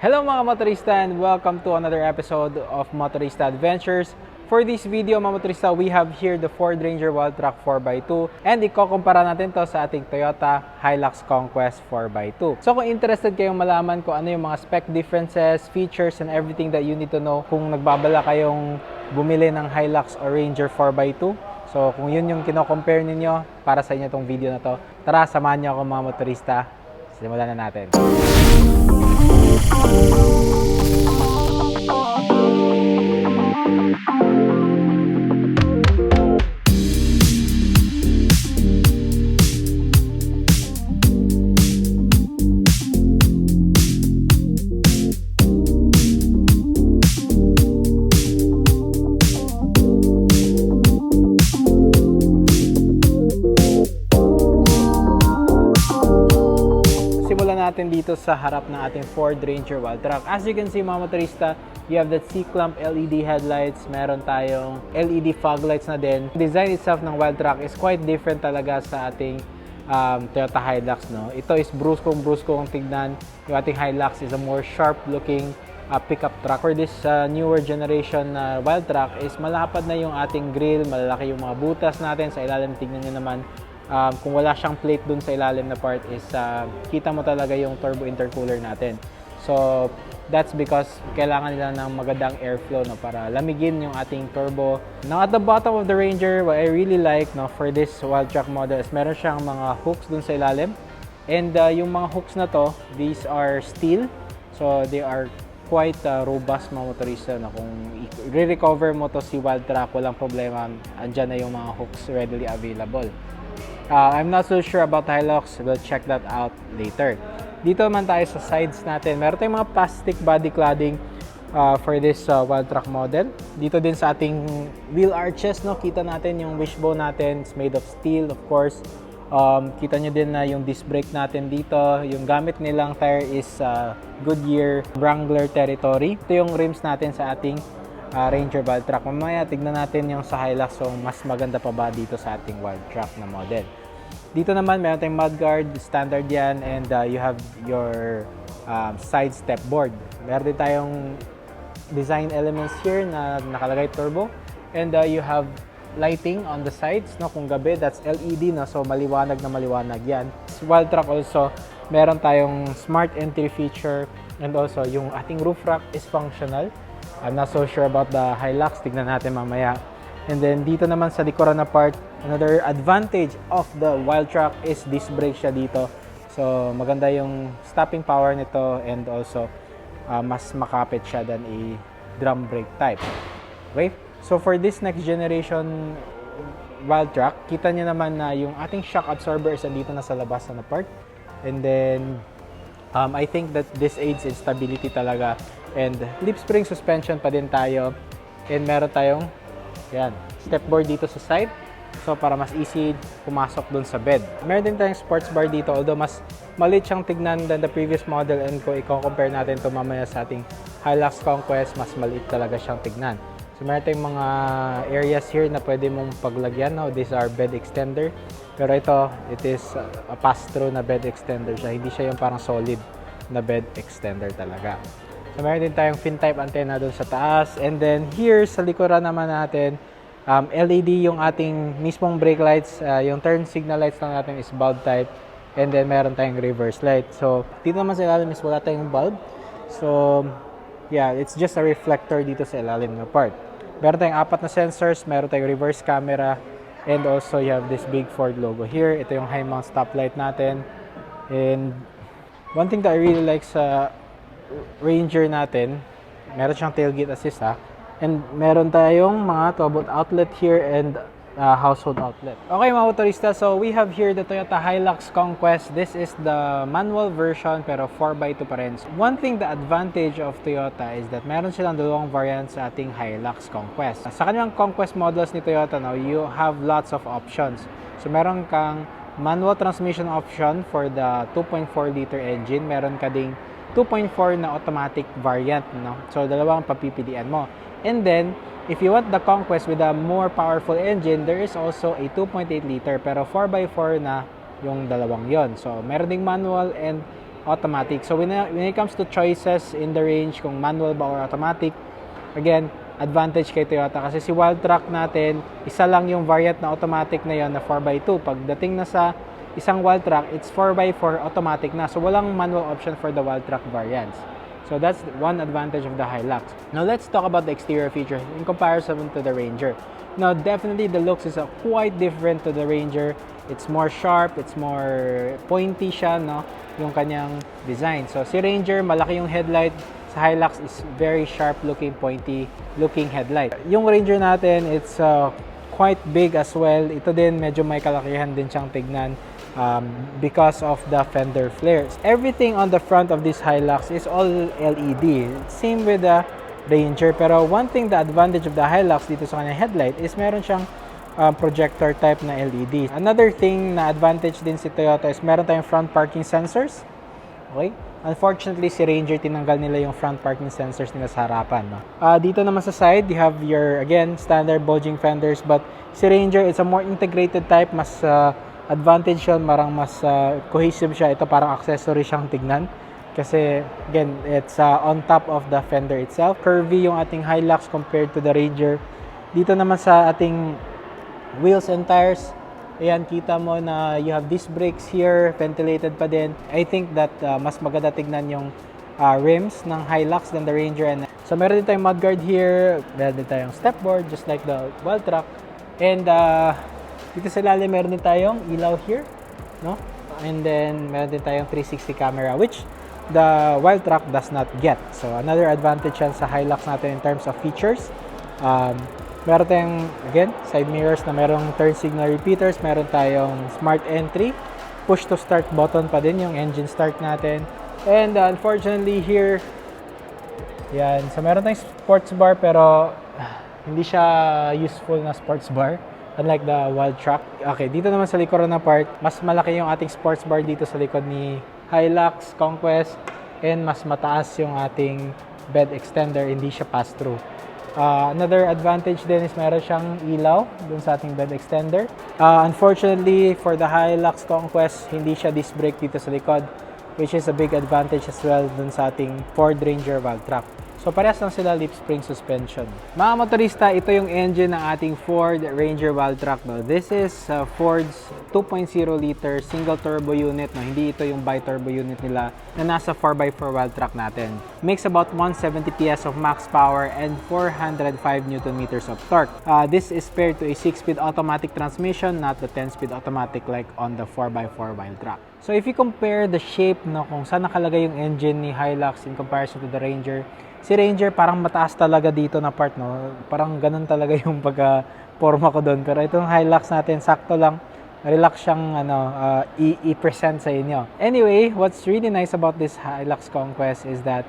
Hello mga motorista and welcome to another episode of Motorista Adventures. For this video mga motorista, we have here the Ford Ranger Wildtrak 4x2 and ikukumpara natin to sa ating Toyota Hilux Conquest 4x2. So kung interested kayong malaman kung ano yung mga spec differences, features, and everything that you need to know kung nagbabala kayong bumili ng Hilux or Ranger 4x2, so kung yun yung kino-compare ninyo para sa inyo itong video na to, tara samahan niyo ako mga motorista. Simulan na natin. Natin dito sa harap ng ating Ford Ranger Wildtrak. As you can see mga motorista, you have that C-clamp LED headlights, meron tayong LED fog lights na din. The design itself ng Wildtrak is quite different talaga sa ating Toyota Hilux. No? Ito is bruskong kung tignan. Yung ating Hilux is a more sharp looking pickup truck. For this newer generation na Wildtrak is malapad na yung ating grill, malalaki yung mga butas natin. Sa ilalim, tignan nyo naman. Kung wala siyang plate dun sa ilalim na part is kita mo talaga yung turbo intercooler natin. So that's because kailangan nila ng magandang airflow no, para lamigin yung ating turbo. Now at the bottom of the Ranger, what I really like no, for this Wildtrak model is meron siyang mga hooks dun sa ilalim. And yung mga hooks na to, these are steel. So they are quite robust mga motorista na kung re-recover mo to si Wildtrak, walang problema. Andyan na yung mga hooks readily available. I'm not so sure about Hilux. We'll check that out later. Dito naman tayo sa sides natin. Meron tayong mga plastic body cladding for this Wildtrak model. Dito din sa ating wheel arches, no, kita natin yung wishbone natin. It's made of steel, of course. Kita nyo din na yung disc brake natin dito. Yung gamit nilang tire is Goodyear Wrangler Territory. Ito yung rims natin sa ating Ranger Wildtrak. Mamaya tignan natin yung sa Hilux, so mas maganda pa ba dito sa ating Wildtrak na model. Dito naman meron tayong mudguard, standard yan, and you have your side step board. Meron din tayong design elements here na nakalagay turbo, and you have lighting on the sides, no, kung gabi that's LED, no, so maliwanag na maliwanag yan. Wildtrak also meron tayong smart entry feature, and also yung ating roof rack is functional. I'm not so sure about the Hilux. Tignan natin mamaya. And then dito naman sa likuran na part, another advantage of the Wildtrak is disc brake siya dito. So maganda yung stopping power nito, and also mas makapit siya than a drum brake type. Okay? So for this next generation Wildtrak, kita niyo naman na yung ating shock absorber is dito na sa labas na part. And then I think that this aids in stability talaga. And lip spring suspension pa din tayo. And meron tayong yan, step board dito sa side. So para mas easy pumasok dun sa bed. Meron din tayong sports bar dito. Although mas maliit siyang tignan than the previous model. And kung i-compare natin ito mamaya sa ating Hilux Conquest, mas maliit talaga siyang tignan. So meron tayong mga areas here na pwede mong paglagyan. Now, these are bed extender. Pero ito, it is a pass-through na bed extender siya. Hindi siya yung parang solid na bed extender talaga. So meron din tayong fin-type antenna doon sa taas. And then here sa likuran naman natin, LED yung ating mismong brake lights. Yung turn signal lights lang natin is bulb type. And then meron tayong reverse light. So dito naman sa ilalim is wala tayong bulb. So yeah, it's just a reflector dito sa ilalim na part. Meron tayong 4 na sensors. Meron tayong reverse camera. And also you have this big Ford logo here. Ito yung high mount stoplight natin. And one thing that I really like sa Ranger natin, meron siyang tailgate assist and meron tayong mga 12-volt outlet here and household outlet. Okay mga motorista, so we have here the Toyota Hilux Conquest. This is the manual version pero 4x2 pa rin. One thing, the advantage of Toyota is that meron silang dalawang variants sa ating Hilux Conquest. Sa kanilang Conquest models ni Toyota now, you have lots of options. So meron kang manual transmission option for the 2.4 liter engine. Meron ka ding 2.4 na automatic variant, no? So dalawang papipilian mo. And then if you want the Conquest with a more powerful engine, there is also a 2.8 liter pero 4x4 na yung dalawang yon. So meron ding manual and automatic. So when it comes to choices in the range, kung manual ba or automatic, again, advantage kay Toyota kasi si Wildtrak natin, isa lang yung variant na automatic na yon na 4x2. Pagdating na sa isang Wildtrak, it's 4x4 automatic na. So walang manual option for the Wildtrak variants. So that's one advantage of the Hilux. Now let's talk about the exterior features in comparison to the Ranger. Now definitely the looks is quite different to the Ranger. It's more sharp, it's more pointy siya, no? Yung kanyang design. So si Ranger, malaki yung headlight. Sa Hilux is very sharp looking, pointy looking headlight. Yung Ranger natin, it's quite big as well. Ito din, medyo may kalakihan din siyang tignan because of the fender flares. Everything on the front of this Hilux is all LED. Same with the Ranger. Pero one thing, the advantage of the Hilux dito sa kanyang headlight is meron siyang projector type na LED. Another thing na advantage din si Toyota is meron tayong front parking sensors. Okay? Unfortunately, si Ranger, tinanggal nila yung front parking sensors nila sa harapan. No? Dito naman sa side, you have your, again, standard bulging fenders. But si Ranger, it's a more integrated type. Mas advantage yun, marang mas cohesive siya. Ito parang accessory siyang tignan. Kasi, again, it's on top of the fender itself. Curvy yung ating Hilux compared to the Ranger. Dito naman sa ating wheels and tires, ayan, kita mo na you have disc brakes here, ventilated pa din. I think that mas maganda tignan yung rims ng Hilux than the Ranger. And so meron din tayong mudguard here, meron din tayong stepboard just like the Wildtrak. And dito sa ilalim meron din tayong ilaw here, no? And then meron din tayong 360 camera which the Wildtrak does not get. So another advantage yan sa Hilux natin in terms of features. Meron tayong, again, side mirrors na merong turn signal repeaters. Meron tayong smart entry. Push to start button pa din yung engine start natin. And unfortunately here, yan. So meron tayong sports bar pero hindi siya useful na sports bar. Unlike the Wildtrak. Okay, dito naman sa likuran na part, mas malaki yung ating sports bar dito sa likod ni Hilux, Conquest. And mas mataas yung ating bed extender. Hindi siya pass-through. Another advantage din is meron siyang ilaw dun sa ating bed extender. Unfortunately, for the Hilux Conquest, hindi siya disc brake dito sa likod, which is a big advantage as well dun sa ating Ford Ranger Wildtrak. So parehas lang sila lip spring suspension. Mga motorista, ito yung engine ng ating Ford Ranger Wildtrak. No? This is Ford's 2.0 liter single turbo unit. No? Hindi ito yung bi-turbo unit nila na nasa 4x4 Wildtrak natin. Makes about 170 PS of max power and 405 Nm of torque. This is paired to a 6-speed automatic transmission, not the 10-speed automatic like on the 4x4 Wildtrak. So if you compare the shape, no, kung saan nakalagay yung engine ni Hilux in comparison to the Ranger, si Ranger parang mataas talaga dito na part, no? Parang ganun talaga yung pagka-forma ko doon. Pero itong Hilux natin, sakto lang. Relax siyang i-present sa inyo. Anyway, what's really nice about this Hilux Conquest is that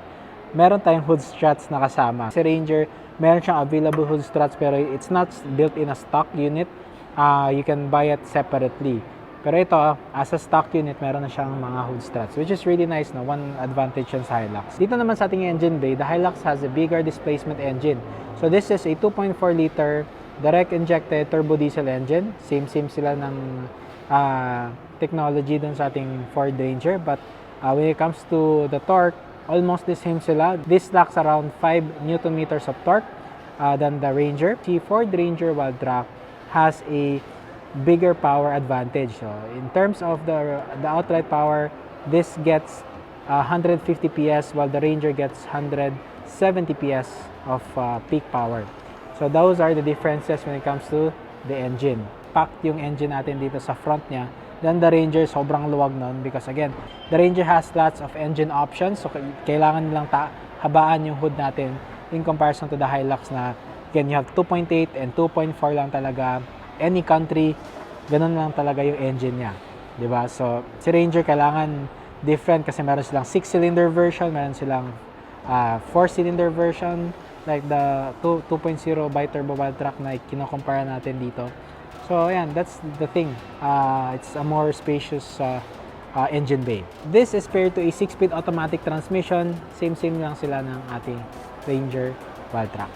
meron tayong hood struts na kasama. Si Ranger, meron siyang available hood struts pero it's not built in a stock unit. You can buy it separately. Pero ito, as a stock unit, meron na siyang mga hood struts, which is really nice, no? One advantage yan sa Hilux. Dito naman sa ating engine bay, the Hilux has a bigger displacement engine. So this is a 2.4 liter direct injected turbo diesel engine. Same sila ng technology dun sa ating Ford Ranger. But when it comes to the torque, almost the same sila. This lacks around 5 Nm of torque than the Ranger. The Ford Ranger Wildtrak has a bigger power advantage. So in terms of the outright power, this gets 150 PS while the Ranger gets 170 PS of peak power. So those are the differences when it comes to the engine. Packed yung engine natin dito sa front niya. Then the Ranger, sobrang luwag nun because again, the Ranger has lots of engine options. So kailangan nilang habaan yung hood natin in comparison to the Hilux na again, you have 2.8 and 2.4 lang talaga. Any country, ganun lang talaga yung engine niya. Diba? So, si Ranger kailangan different kasi meron silang 6-cylinder version, meron silang 4-cylinder version, like the 2.0 bi-turbo Wildtrak na kinocompare natin dito. So, ayan, that's the thing. It's a more spacious engine bay. This is paired to a 6-speed automatic transmission. Same lang sila ng ating Ranger Wildtrak.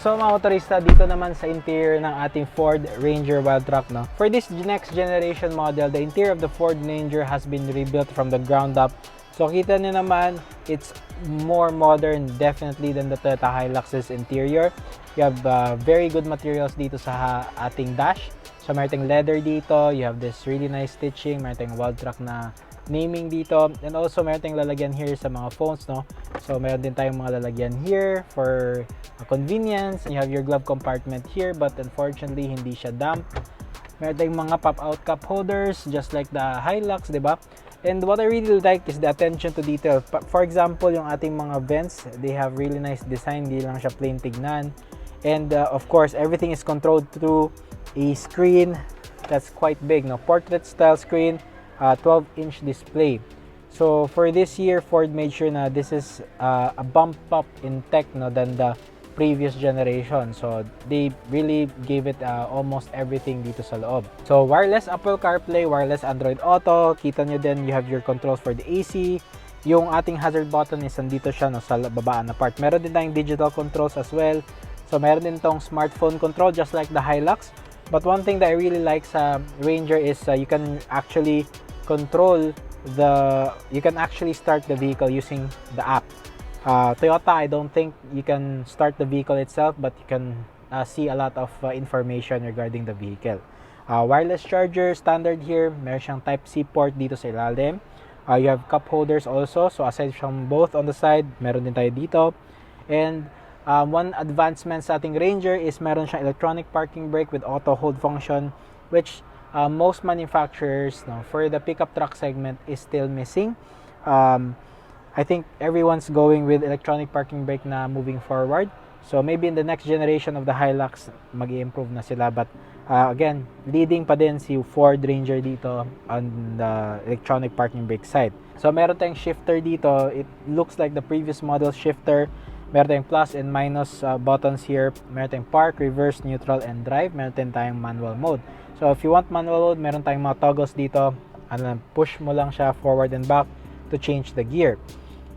So mga motorista, dito naman sa interior ng ating Ford Ranger Wildtrak, no? For this next generation model, the interior of the Ford Ranger has been rebuilt from the ground up. So kita nyo naman, it's more modern definitely than the Toyota Hilux's interior. You have very good materials dito sa ating dash. So meron tayong leather dito, you have this really nice stitching, meron tayong Wildtrak na naming dito, and also meron tayong lalagyan here sa mga phones, no? So meron din tayong mga lalagyan here for convenience. You have your glove compartment here, but unfortunately hindi siya damp. Meron tayong mga pop-out cup holders just like the Hilux, di ba? And what I really like is the attention to detail. For example, yung ating mga vents, they have really nice design, hindi lang siya plain tignan. And of course, everything is controlled through a screen that's quite big, no? Portrait style screen, 12-inch display. So for this year, Ford made sure na this is a bump up in tech, no, than the previous generation. So they really gave it almost everything dito sa loob. So wireless Apple CarPlay, wireless Android Auto. Kita nyo din, you have your controls for the AC. Yung ating hazard button is nandito siya, no, sa babaan na part. Meron din tayong digital controls as well. So meron din tong smartphone control just like the Hilux. But one thing that I really like sa Ranger is you can actually you can actually start the vehicle using the app. Toyota, I don't think you can start the vehicle itself, but you can see a lot of information regarding the vehicle. Wireless charger, standard here. Meron siyang Type-C port dito sa ilalim. You have cup holders also. So aside from both on the side, meron din tayo dito. And one advancement sa ating Ranger is meron siyang electronic parking brake with auto hold function, which most manufacturers, no, for the pickup truck segment is still missing. I think everyone's going with electronic parking brake na moving forward. So maybe in the next generation of the Hilux, mag-i-improve na sila. But again, leading pa din si Ford Ranger dito on the electronic parking brake side. So meron tayong shifter dito. It looks like the previous model shifter. Meron tayong plus and minus buttons here. Meron tayong park, reverse, neutral, and drive. Meron tayong manual mode. So if you want manual mode, meron tayong mga toggles dito. Push mo lang siya forward and back to change the gear.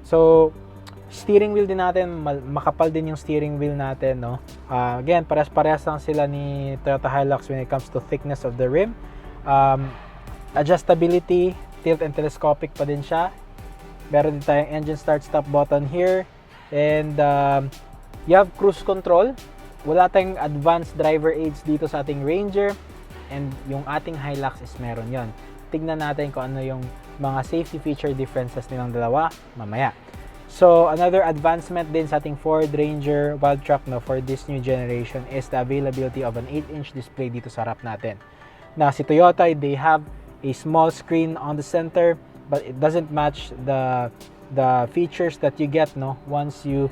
So steering wheel din natin, makapal din yung steering wheel natin, no? Again, parehas lang sila ni Toyota Hilux when it comes to thickness of the rim. Adjustability, tilt and telescopic pa din siya. Meron din tayong engine start stop button here. And you have cruise control. Wala tayong advanced driver aids dito sa ating Ranger. And yung ating Hilux is meron yon. Tignan natin kung ano yung mga safety feature differences nilang dalawa mamaya. So another advancement din sa ating Ford Ranger Wildtrak, no, for this new generation is the availability of an 8-inch display dito sa harap natin. Na si Toyota, they have a small screen on the center, but it doesn't match the features that you get, no, once you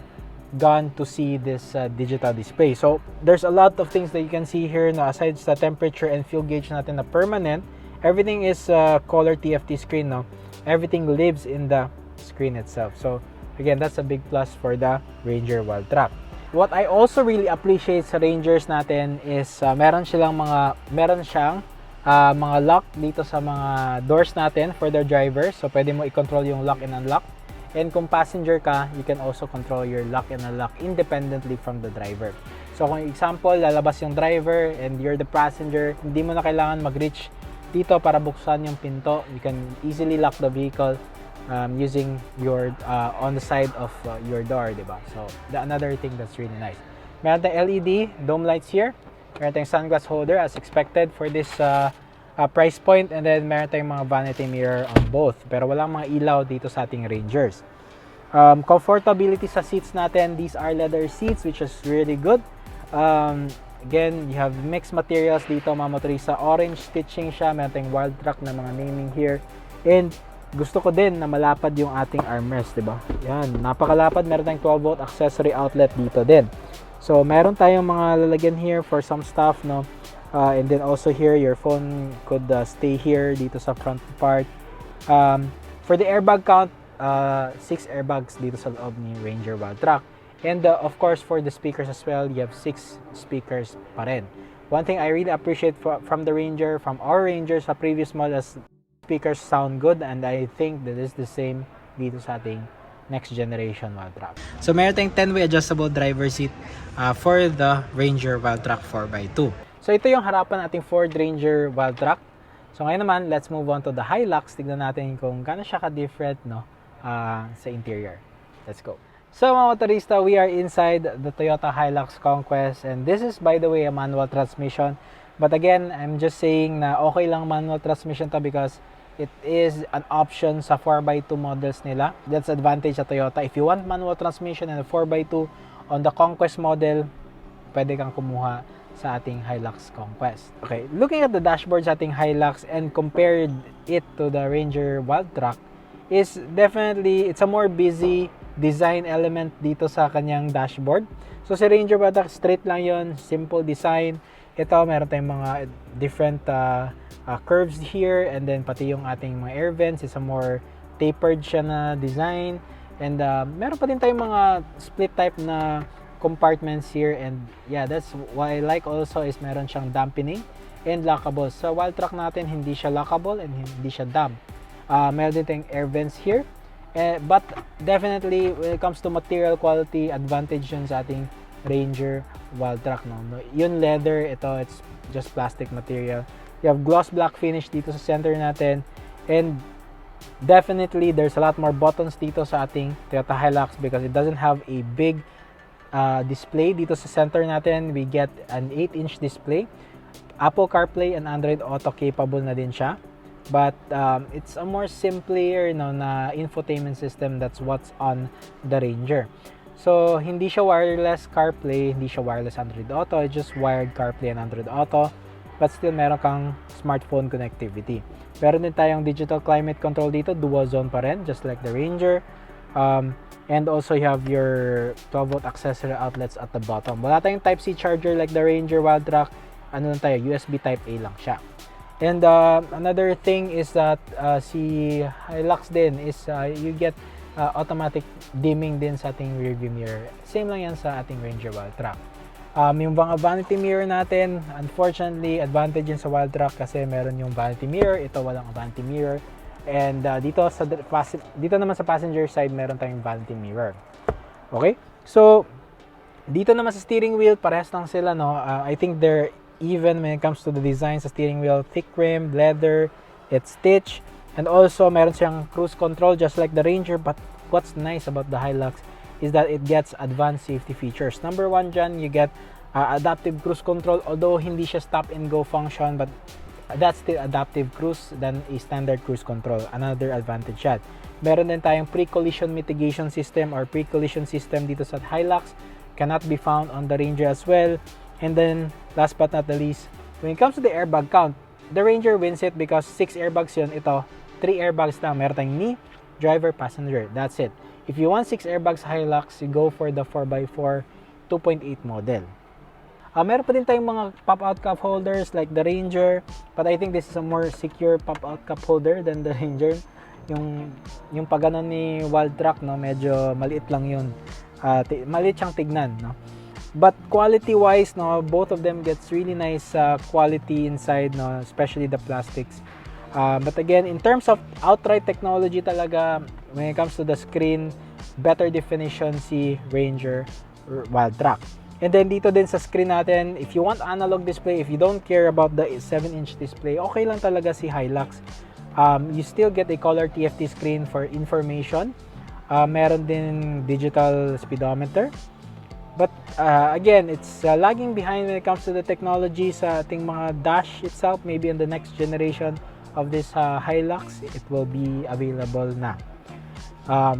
gone to see this digital display. So there's a lot of things that you can see here, no, aside sa temperature and fuel gauge natin na permanent. Everything is color TFT screen, no. Everything lives in the screen itself. So again, that's a big plus for the Ranger Wildtrak. What I also really appreciate sa Rangers natin is meron siyang mga lock dito sa mga doors natin for the driver. So pwede mo i-control yung lock and unlock. And kung passenger ka, you can also control your lock and unlock independently from the driver. So kung example, lalabas yung driver and you're the passenger, hindi mo na kailangan mag-reach dito para buksan yung pinto. You can easily lock the vehicle using your on the side of your door, diba? So another thing that's really nice. Meron tayong LED dome lights here. Meron tayong sunglass holder as expected for this price point, and then meron tayong mga vanity mirror on both, pero walang mga ilaw dito sa ating Rangers. Comfortability sa seats natin, these are leather seats which is really good. Again, you have mixed materials dito, mga motorista. Orange stitching siya, meron tayong Wildtrak na mga naming here, and gusto ko din na malapad yung ating armrest, diba? Yan, napakalapad. Meron tayong 12 volt accessory outlet dito din. So meron tayong mga lalagyan here for some stuff, no. And then also here, your phone could stay here dito sa front part. For the airbag count, 6 airbags dito sa loob ni Ranger Wildtrak. And of course, for the speakers as well, you have 6 speakers pa rin. One thing I really appreciate from the Ranger, from our Ranger sa previous models, speakers sound good, and I think that is the same dito sa ating next generation wild track. So meron tayong 10-way adjustable driver seat for the Ranger Wild Track 4x2. So ito yung harapan nating Ford Ranger Wild Track. So ngayon naman, let's move on to the Hilux. Tignan natin kung gaano siya ka-different, no, sa interior. Let's go. So mga motorista, we are inside the Toyota Hilux Conquest, and this is, by the way, a manual transmission. But again, I'm just saying na okay lang manual transmission to because it is an option sa 4x2 models nila. That's advantage sa Toyota. If you want manual transmission and a 4x2 on the Conquest model, pwede kang kumuha sa ating Hilux Conquest. Okay, looking at the dashboard sa ating Hilux and compared it to the Ranger Wild Track, is definitely, it's a more busy design element dito sa kanyang dashboard. So si Ranger Wild Track, straight lang yon, simple design. Ito, meron tayong mga different curves here, and then pati yung ating mga air vents is a more tapered siya na design, and meron pa din tayong mga split type na compartments here, and yeah, that's what I like also is meron siyang dampening and lockable. Sa Wild Track natin, hindi siya lockable and hindi siya damp. Meron din tayong air vents here, but definitely when it comes to material quality, advantage yun sa ating Ranger Wild Track, no? Yung leather, ito, it's just plastic material. You have gloss black finish dito sa center natin, and definitely there's a lot more buttons dito sa ating Toyota Hilux because it doesn't have a big display dito sa center natin. We get an 8-inch display. Apple CarPlay and Android Auto capable na din siya, but it's a more simpler, no, na infotainment system. That's what's on the Ranger. So, hindi siya wireless CarPlay, hindi siya wireless Android Auto, it's just wired CarPlay and Android Auto, but still meron kang smartphone connectivity. Meron din tayong digital climate control dito, dual zone pa rin, just like the Ranger. And also you have your 12-volt accessory outlets at the bottom. Wala tayong Type-C charger like the Ranger Wild Track, ano lang tayo, USB Type-A lang siya. And another thing is that si Hilux din is you get automatic dimming din sa ating rearview mirror. Same lang yan sa ating Ranger Wild Track. Yung mga vanity mirror natin, unfortunately, advantage din sa Wild Track kasi meron yung vanity mirror. Ito walang vanity mirror. And dito naman sa passenger side, meron tayong vanity mirror. Okay? So, dito naman sa steering wheel, parehas lang sila, no? I think they're even when it comes to the design sa steering wheel. Thick rim, leather, it's stitched. And also, meron siyang cruise control just like the Ranger. But what's nice about the Hilux is that it gets advanced safety features. Number one dyan, you get adaptive cruise control. Although hindi siya stop and go function, but that's still adaptive cruise than a standard cruise control. Another advantage yan. Meron din tayong pre-collision mitigation system or pre-collision system dito sa Hilux. Cannot be found on the Ranger as well. And then, last but not the least, when it comes to the airbag count, the Ranger wins it because 6 airbags yun. Ito, 3 airbags lang. Meron tayong knee, driver, passenger. That's it. If you want 6 airbags Hilux, you go for the 4x4 2.8 model. Meron pa din tayong mga pop-out cup holders like the Ranger, but I think this is a more secure pop-out cup holder than the Ranger. Yung pagano ni Wild Track, no, medyo maliit lang yun. Maliit siyang tignan, no. But quality-wise, no, both of them gets really nice quality inside, no, especially the plastics. But again, in terms of outright technology talaga, when it comes to the screen, better definition si Ranger Wild Track. And then dito din sa screen natin, if you want analog display, if you don't care about the 7-inch display, okay lang talaga si Hilux. You still get a color TFT screen for information. Meron din digital speedometer. But again, it's lagging behind when it comes to the technology sa ating mga dash itself. Maybe in the next generation of this Hilux, it will be available na.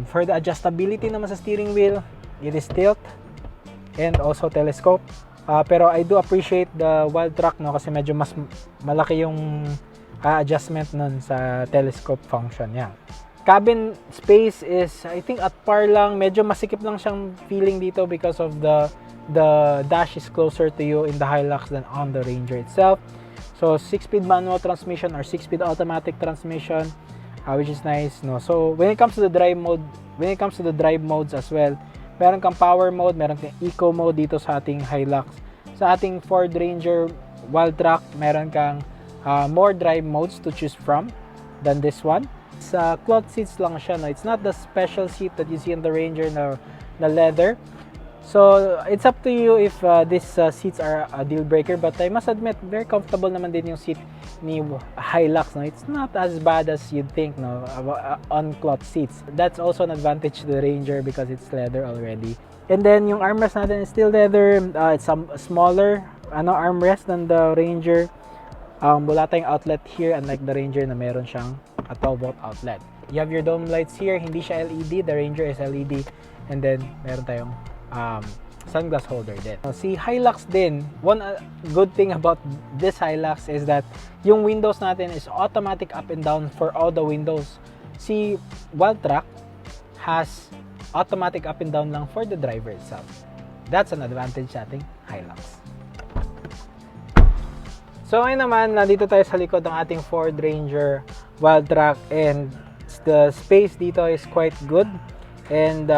For the adjustability naman sa steering wheel, it is tilt and also telescope. Pero I do appreciate the Wild Track, no, kasi medyo mas malaki yung adjustment nun sa telescope function niya. Cabin space is, I think, at par lang. Medyo masikip lang siyang feeling dito because of the dash is closer to you in the Hilux than on the Ranger itself. So 6-speed manual transmission or 6-speed automatic transmission, which is nice, no. So when it comes to the drive modes as well, meron kang power mode, meron kang eco mode dito sa ating Hilux. Sa ating Ford Ranger Wild Track, meron kang more drive modes to choose from than this one. Sa cloth seats lang siya, no? It's not the special seat that you see in the Ranger na leather. So, it's up to you if these seats are a deal breaker, but I must admit, very comfortable naman din yung seat ni Hilux, no? It's not as bad as you'd think, no, on cloth seats. That's also an advantage to the Ranger because it's leather already. And then, yung armrest natin is still leather. It's a smaller armrest than the Ranger. Wala tayong outlet here, unlike the Ranger na meron siyang a 12-volt outlet. You have your dome lights here, hindi siya LED, the Ranger is LED. And then, meron tayong sunglass holder din. Si Hilux din, one good thing about this Hilux is that yung windows natin is automatic up and down for all the windows. Si Wildtrak has automatic up and down lang for the driver itself. That's an advantage sa ating Hilux. So ngayon naman, nandito tayo sa likod ng ating Ford Ranger Wildtrak, and the space dito is quite good. And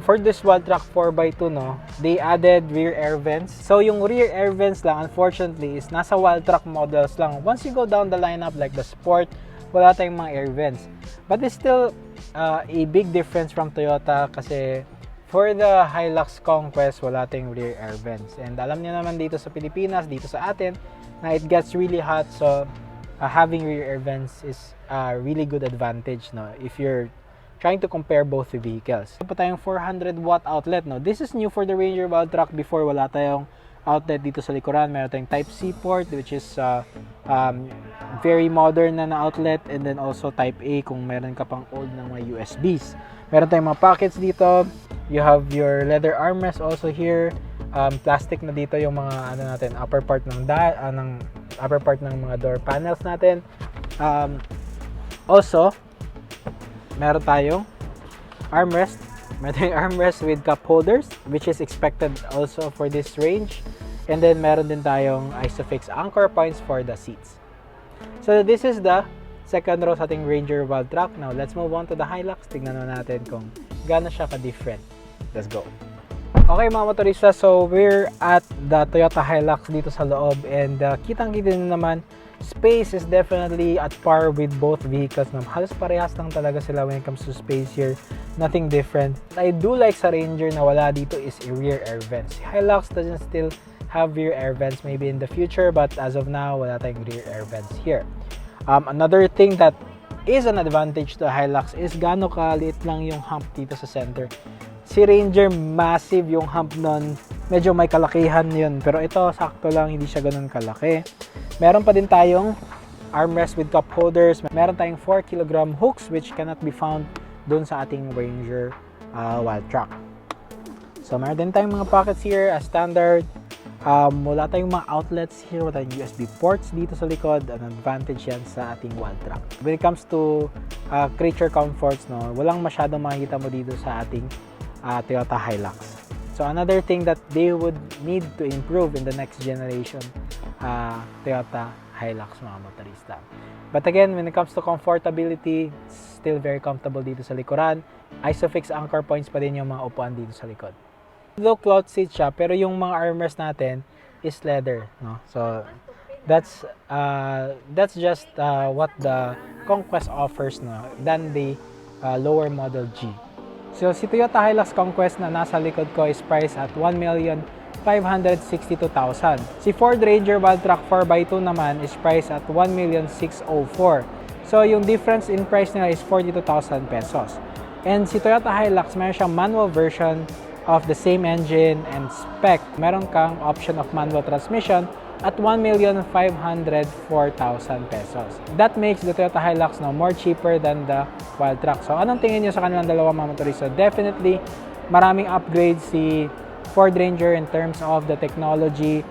for this Wildtrak 4x2, no, they added rear air vents. So yung rear air vents lang, unfortunately, is nasa Wildtrak models lang. Once you go down the lineup like the Sport, wala tayong mga air vents. But it's still a big difference from Toyota kasi for the Hilux Conquest, wala tayong rear air vents. And alam niyo naman dito sa Pilipinas, dito sa atin, na it gets really hot. So having rear air vents is a really good advantage, no, if you're trying to compare both the vehicles. Ito pa tayong 400 watt outlet, no. This is new for the Ranger Wildtrak. Before, wala tayong outlet dito sa likuran. Meron tayong Type-C port, which is very modern na outlet, and then also Type-A kung meron ka pang old na mga USBs. Meron tayong mga pockets dito. You have your leather armrest also here. Plastic na dito yung mga upper part ng upper part ng mga door panels natin. Also, meron tayong armrest. Meron tayong armrest with cup holders, which is expected also for this range. And then meron din tayong Isofix anchor points for the seats. So this is the second row sa ating Ranger Wildtrak. Now let's move on to the Hilux. Tignan natin kung gaano siya ka-different. Let's go. Okay mga motorista, so we're at the Toyota Hilux dito sa loob, and kitang-kita nyo naman, space is definitely at par with both vehicles. Halos parehas lang talaga sila when it comes to space here. Nothing different. I do like sa Ranger na wala dito is a rear air vents. Hilux doesn't still have rear air vents, maybe in the future, but as of now, wala tayong rear air vents here. Another thing that is an advantage to Hilux is gaano kaliit lang yung hump dito sa center. Si Ranger, massive yung hump nun. Medyo may kalakihan yun. Pero ito, sakto lang, hindi siya ganun kalaki. Meron pa din tayong armrest with cup holders. Meron tayong 4 kg hooks which cannot be found dun sa ating Ranger Wildtrak. So, meron din tayong mga pockets here as standard. Wala tayong mga outlets here. Wala tayong USB ports dito sa likod. An advantage yan sa ating Wildtrak. When it comes to creature comforts, no, walang masyadong makikita mo dito sa ating Toyota Hilux. So another thing that they would need to improve in the next generation Toyota Hilux mga motorista. But again, when it comes to comfortability, still very comfortable dito sa likuran. Isofix anchor points pa din yung mga upuan dito sa likod. Though cloth seat siya, pero yung mga armrest natin is leather, no? So that's just what the Conquest offers, no, than the lower model G. So, si Toyota Hilux Conquest na nasa likod ko is priced at 1,562,000. Si Ford Ranger Wildtrak 4x2 naman is priced at 1,604,000. So, yung difference in price nila is 42,000 pesos. And si Toyota Hilux, meron siyang manual version of the same engine and spec. Meron kang option of manual transmission at 1,504,000 pesos. That makes the Toyota Hilux now more cheaper than the Wildtrak. So, anong tingin nyo sa kanilang dalawang mga motorista? Definitely, maraming upgrades si Ford Ranger in terms of the technology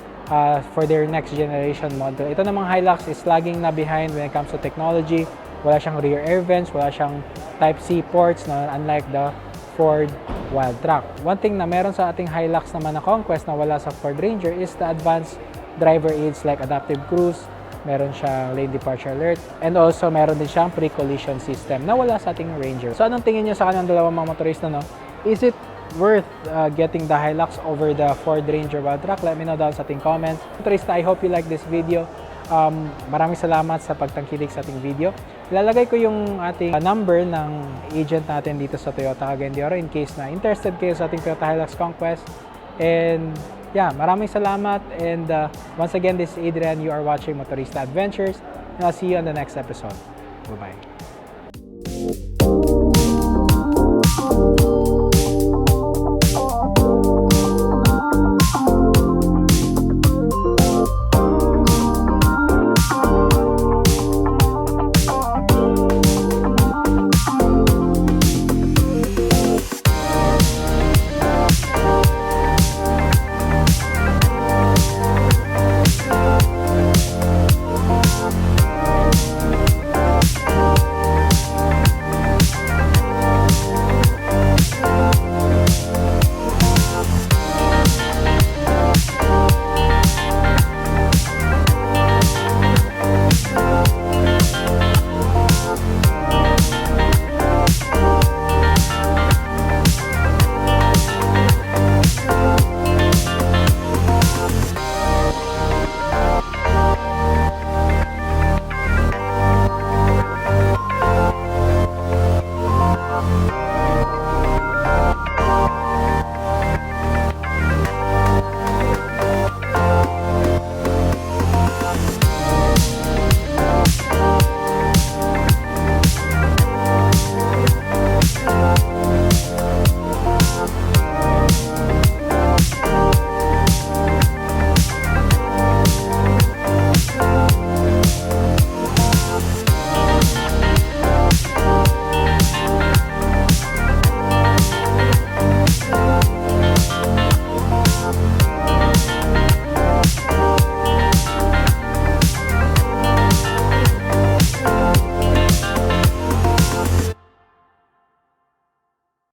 for their next generation model. Ito namang Hilux is lagging na behind when it comes to technology. Wala siyang rear air vents, wala siyang Type-C ports, no, unlike the Ford Wildtrak. One thing na meron sa ating Hilux naman na Conquest na wala sa Ford Ranger is the advanced driver aids like adaptive cruise, meron siyang lane departure alert, and also meron din siyang pre-collision system na wala sa ating Ranger. So anong tingin niyo sa kanilang dalawang mga motorista, no? Is it worth getting the Hilux over the Ford Ranger Wildtrak? Let me know down sa ating comments. Motorista, I hope you like this video. Maraming salamat sa pagtangkilik sa ating video. Ilalagay ko yung ating number ng agent natin dito sa Toyota Cagayan de Oro in case na interested kayo sa ating Toyota Hilux Conquest. And yeah, maraming salamat. And once again, this is Adrian. You are watching Motorista Adventures. And I'll see you on the next episode. Bye-bye.